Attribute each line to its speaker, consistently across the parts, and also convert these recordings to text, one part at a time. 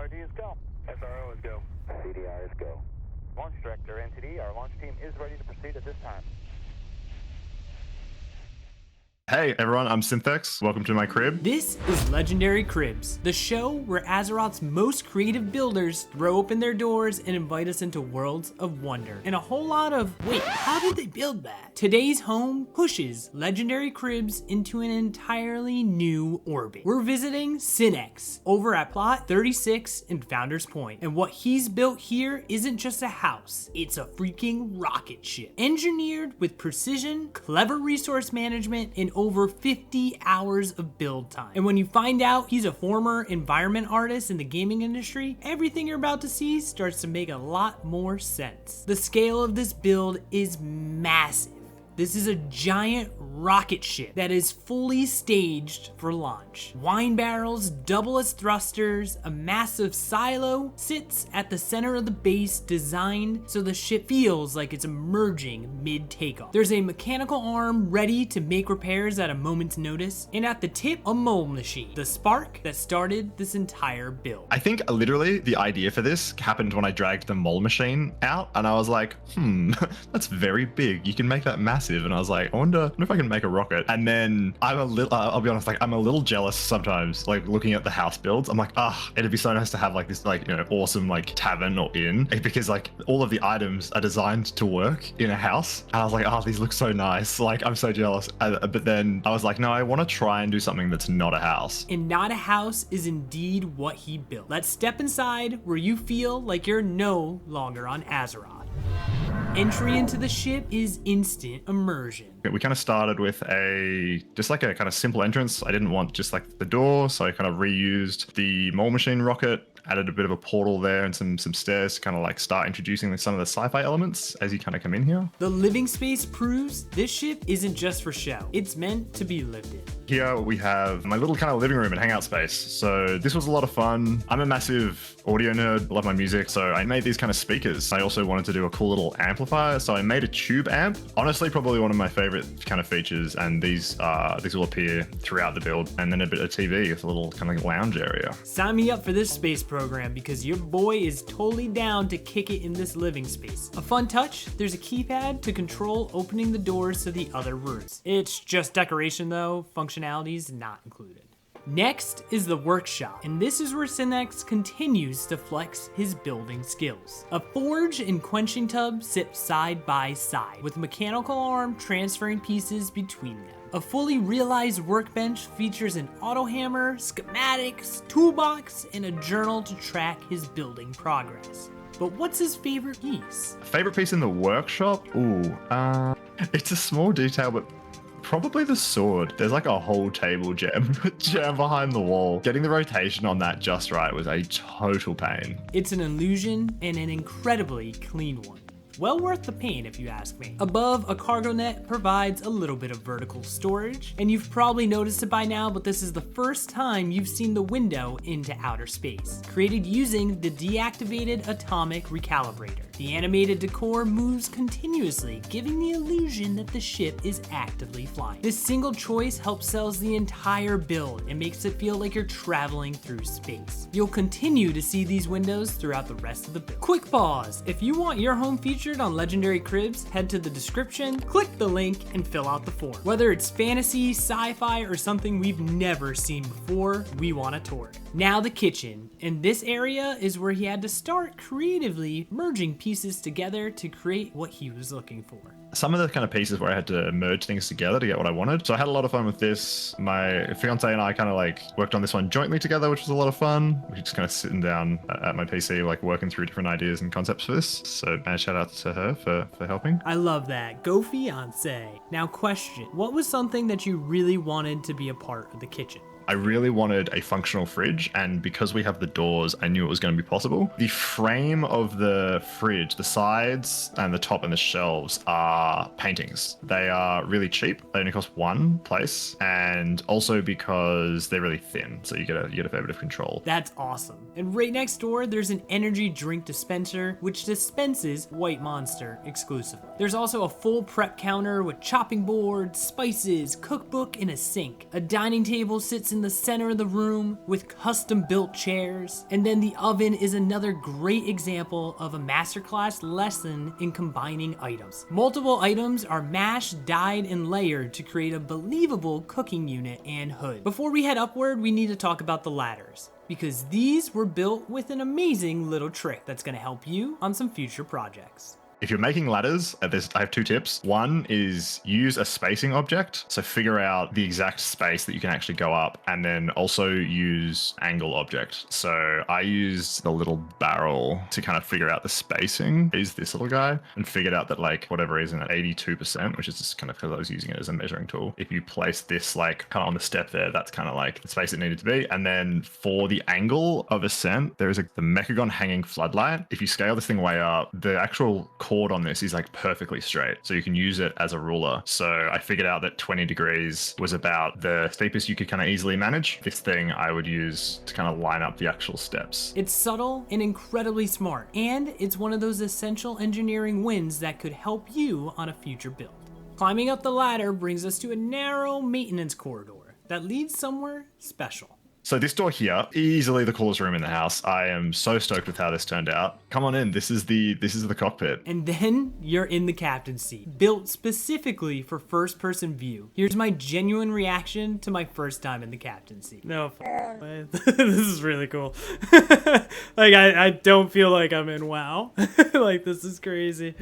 Speaker 1: SRD is go.
Speaker 2: SRO is go.
Speaker 3: CDI is go.
Speaker 1: Launch Director, NTD, our launch team is ready to proceed at this time.
Speaker 4: Hey everyone, I'm Synthex. Welcome to my crib.
Speaker 5: This is Legendary Cribs, the show where Azeroth's most creative builders throw open their doors and invite us into worlds of wonder. And a whole lot of, wait, how did they build that? Today's home pushes Legendary Cribs into an entirely new orbit. We're visiting Synthex over at Plot 36 in Founders Point. And what he's built here isn't just a house, it's a freaking rocket ship. Engineered with precision, clever resource management, and over 50 hours of build time. And when you find out he's a former environment artist in the gaming industry, everything you're about to see starts to make a lot more sense. The scale of this build is massive. This is a giant rocket ship that is fully staged for launch. Wine barrels double as thrusters, a massive silo sits at the center of the base designed so the ship feels like it's emerging mid-takeoff. There's a mechanical arm ready to make repairs at a moment's notice, and at the tip, a mole machine, the spark that started this entire build.
Speaker 4: I think literally the idea for this happened when I dragged the mole machine out and I was like, that's very big. You can make that massive. And I was like, I wonder if I can make a rocket. And then I'm a little, I'll be honest, like I'm a little jealous sometimes, like looking at the house builds. I'm like, it'd be so nice to have like this, like, you know, awesome like tavern or inn, because like all of the items are designed to work in a house. And I was like, these look so nice. Like, I'm so jealous. But then I was like, no, I want to try and do something that's not a house.
Speaker 5: And not a house is indeed what he built. Let's step inside where you feel like you're no longer on Azeroth. Entry into the ship is instant immersion.
Speaker 4: We kind of started with just like a kind of simple entrance. I didn't want just like the door, so I kind of reused the mole machine rocket, added a bit of a portal there and some stairs to kind of like start introducing some of the sci-fi elements as you kind of come in here.
Speaker 5: The living space proves this ship isn't just for show. It's meant to be lived in.
Speaker 4: Here we have my little kind of living room and hangout space. So this was a lot of fun. I'm a massive audio nerd, love my music, so I made these kind of speakers. I also wanted to do a cool little amplifier, so I made a tube amp. Honestly, probably one of my favorite kind of features, and these will appear throughout the build. And then a bit of TV with a little kind of like lounge area.
Speaker 5: Sign me up for this space program because your boy is totally down to kick it in this living space. A fun touch, there's a keypad to control opening the doors to the other rooms. It's just decoration though, functionality is not included. Next is the workshop, and this is where Synthex continues to flex his building skills. A forge and quenching tub sit side by side, with a mechanical arm transferring pieces between them. A fully realized workbench features an auto hammer, schematics, toolbox, and a journal to track his building progress. But what's his favorite piece?
Speaker 4: Favorite piece in the workshop? It's a small detail, but probably the sword. There's like a whole table jam behind the wall. Getting the rotation on that just right was a total pain.
Speaker 5: It's an illusion and an incredibly clean one. Well worth the pain if you ask me. Above, a cargo net provides a little bit of vertical storage, and you've probably noticed it by now, but this is the first time you've seen the window into outer space, created using the deactivated atomic recalibrator. The animated decor moves continuously, giving the illusion that the ship is actively flying. This single choice helps sell the entire build and makes it feel like you're traveling through space. You'll continue to see these windows throughout the rest of the build. Quick pause. If you want your home featured on Legendary Cribs, head to the description, click the link, and fill out the form. Whether it's fantasy, sci-fi, or something we've never seen before, we want a tour. Now the kitchen. And this area is where he had to start creatively merging pieces together to create what he was looking for.
Speaker 4: Some of the kind of pieces where I had to merge things together to get what I wanted. So I had a lot of fun with this. My fiance and I kind of like worked on this one jointly together, which was a lot of fun. We were just kind of sitting down at my PC, like working through different ideas and concepts for this. So shout out to her for helping.
Speaker 5: I love that. Go fiance. Now question, what was something that you really wanted to be a part of the kitchen?
Speaker 4: I really wanted a functional fridge, and because we have the doors, I knew it was going to be possible. The frame of the fridge, the sides and the top and the shelves are paintings. They are really cheap. They only cost one place, and also because they're really thin, so you get a fair bit of control.
Speaker 5: That's awesome. And right next door, there's an energy drink dispenser, which dispenses White Monster exclusively. There's also a full prep counter with chopping boards, spices, cookbook, and a sink. A dining table sits in in the center of the room with custom built chairs. And then the oven is another great example of a masterclass lesson in combining items. Multiple items are mashed, dyed, and layered to create a believable cooking unit and hood. Before we head upward, we need to talk about the ladders, because these were built with an amazing little trick that's going to help you on some future projects.
Speaker 4: If you're making ladders, I have 2 tips. One is use a spacing object. So figure out the exact space that you can actually go up, and then also use angle object. So I used the little barrel to kind of figure out the spacing. Is this little guy, and figured out that like whatever reason at 82%, which is just kind of because I was using it as a measuring tool. If you place this like kind of on the step there, that's kind of like the space it needed to be. And then for the angle of ascent, there is the Mechagon hanging floodlight. If you scale this thing way up, the actual chord on this is like perfectly straight, so you can use it as a ruler. So I figured out that 20 degrees was about the steepest you could kind of easily manage. This thing I would use to kind of line up the actual steps.
Speaker 5: It's subtle and incredibly smart, and it's one of those essential engineering wins that could help you on a future build. Climbing up the ladder brings us to a narrow maintenance corridor that leads somewhere special.
Speaker 4: So this door here, easily the coolest room in the house. I am so stoked with how this turned out. Come on in. This is the cockpit.
Speaker 5: And then you're in the captain's seat, built specifically for first-person view. Here's my genuine reaction to my first time in the captain's seat. No, this is really cool. Like I don't feel like I'm in WoW. Like this is crazy.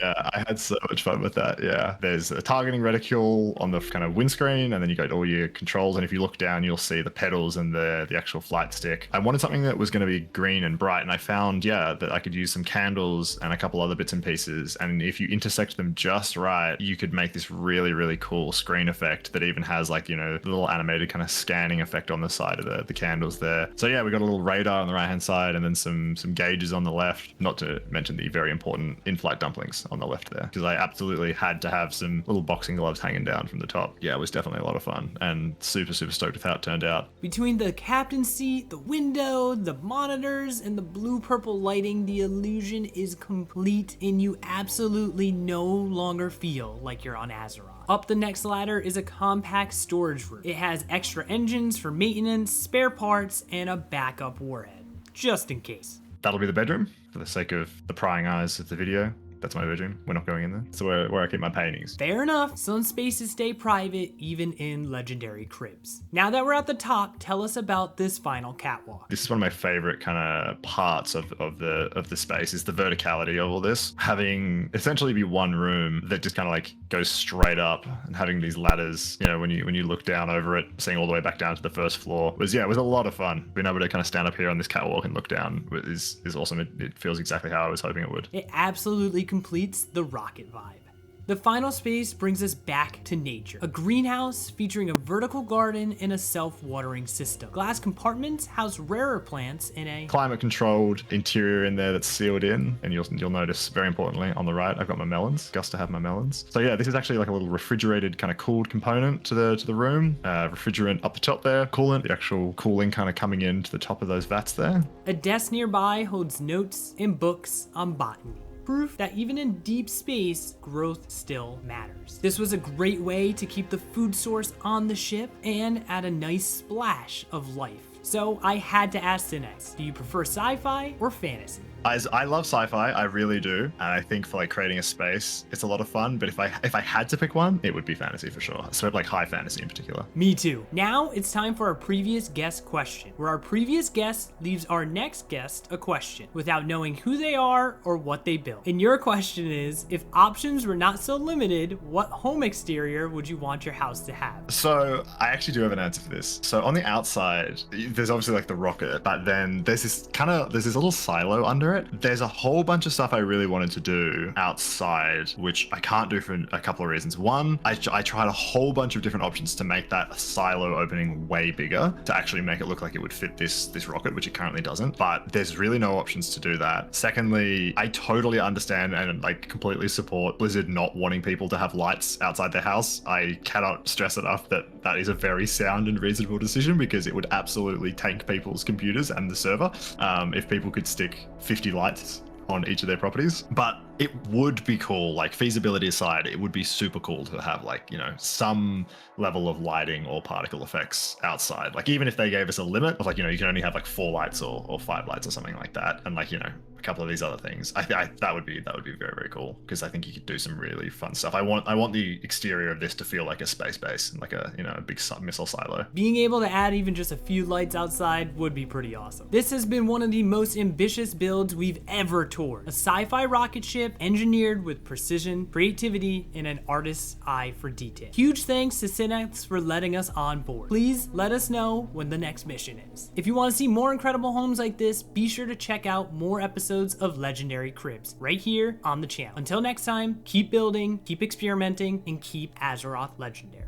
Speaker 4: Yeah, I had so much fun with that. Yeah, there's a targeting reticule on the kind of windscreen, and then you got all your controls. And if you look down, you'll see the pedals and the actual flight stick. I wanted something that was going to be green and bright, and I found, that I could use some candles and a couple other bits and pieces, and if you intersect them just right, you could make this really, really cool screen effect that even has like, the little animated kind of scanning effect on the side of the candles there. So yeah, we got a little radar on the right hand side, and then some gauges on the left, not to mention the very important in-flight dumplings on the left there, because I absolutely had to have some little boxing gloves hanging down from the top. Yeah, it was definitely a lot of fun, and super, super stoked with how it turned out.
Speaker 5: Between the captain's seat, the window, the monitors, and the blue-purple lighting, the illusion is complete, and you absolutely no longer feel like you're on Azeroth. Up the next ladder is a compact storage room. It has extra engines for maintenance, spare parts, and a backup warhead, just in case.
Speaker 4: That'll be the bedroom, for the sake of the prying eyes of the video. That's my bedroom. We're not going in there. It's where I keep my paintings.
Speaker 5: Fair enough. Some spaces stay private, even in legendary cribs. Now that we're at the top, tell us about this final catwalk.
Speaker 4: This is one of my favorite kind of parts of the space, is the verticality of all this. Having essentially be one room that just kind of like goes straight up, and having these ladders, when you look down over it, seeing all the way back down to the first floor was a lot of fun. Being able to kind of stand up here on this catwalk and look down is awesome. It feels exactly how I was hoping it would.
Speaker 5: It absolutely completes the rocket vibe. The final space brings us back to nature. A greenhouse featuring a vertical garden and a self-watering system. Glass compartments house rarer plants in a
Speaker 4: climate-controlled interior in there that's sealed in. And you'll notice, very importantly, on the right, I've got my melons. Gus to have my melons. So yeah, this is actually like a little refrigerated kind of cooled component to the room. Refrigerant up the top there, coolant, the actual cooling kind of coming in to the top of those vats there.
Speaker 5: A desk nearby holds notes and books on botany. Proof that even in deep space, growth still matters. This was a great way to keep the food source on the ship and add a nice splash of life. So I had to ask Synthex, do you prefer sci-fi or fantasy?
Speaker 4: I love sci-fi, I really do, and I think for like creating a space, it's a lot of fun. But if I had to pick one, it would be fantasy for sure. So like high fantasy in particular.
Speaker 5: Me too. Now it's time for our previous guest question, where our previous guest leaves our next guest a question without knowing who they are or what they built. And your question is, if options were not so limited, what home exterior would you want your house to have?
Speaker 4: So I actually do have an answer for this. So on the outside, there's obviously like the rocket, but then there's this little silo under it. There's a whole bunch of stuff I really wanted to do outside, which I can't do for a couple of reasons. One, I tried a whole bunch of different options to make that silo opening way bigger, to actually make it look like it would fit this rocket, which it currently doesn't, but there's really no options to do that. Secondly, I totally understand and like completely support Blizzard not wanting people to have lights outside their house. I cannot stress enough that is a very sound and reasonable decision, because it would absolutely tank people's computers and the server if people could stick 50 lights on each of their properties. But it would be cool, like feasibility aside, it would be super cool to have like, you know, some level of lighting or particle effects outside. Like even if they gave us a limit of like, you know, you can only have like 4 lights or 5 lights or something like that. And like, you know, a couple of these other things. That would be very, very cool, because I think you could do some really fun stuff. I want the exterior of this to feel like a space base, like a, you know, a big missile silo.
Speaker 5: Being able to add even just a few lights outside would be pretty awesome. This has been one of the most ambitious builds we've ever toured. A sci-fi rocket ship engineered with precision, creativity, and an artist's eye for detail. Huge thanks to Synthex for letting us on board. Please let us know when the next mission is. If you want to see more incredible homes like this, be sure to check out more episodes of Legendary Cribs right here on the channel. Until next time, keep building, keep experimenting, and keep Azeroth legendary.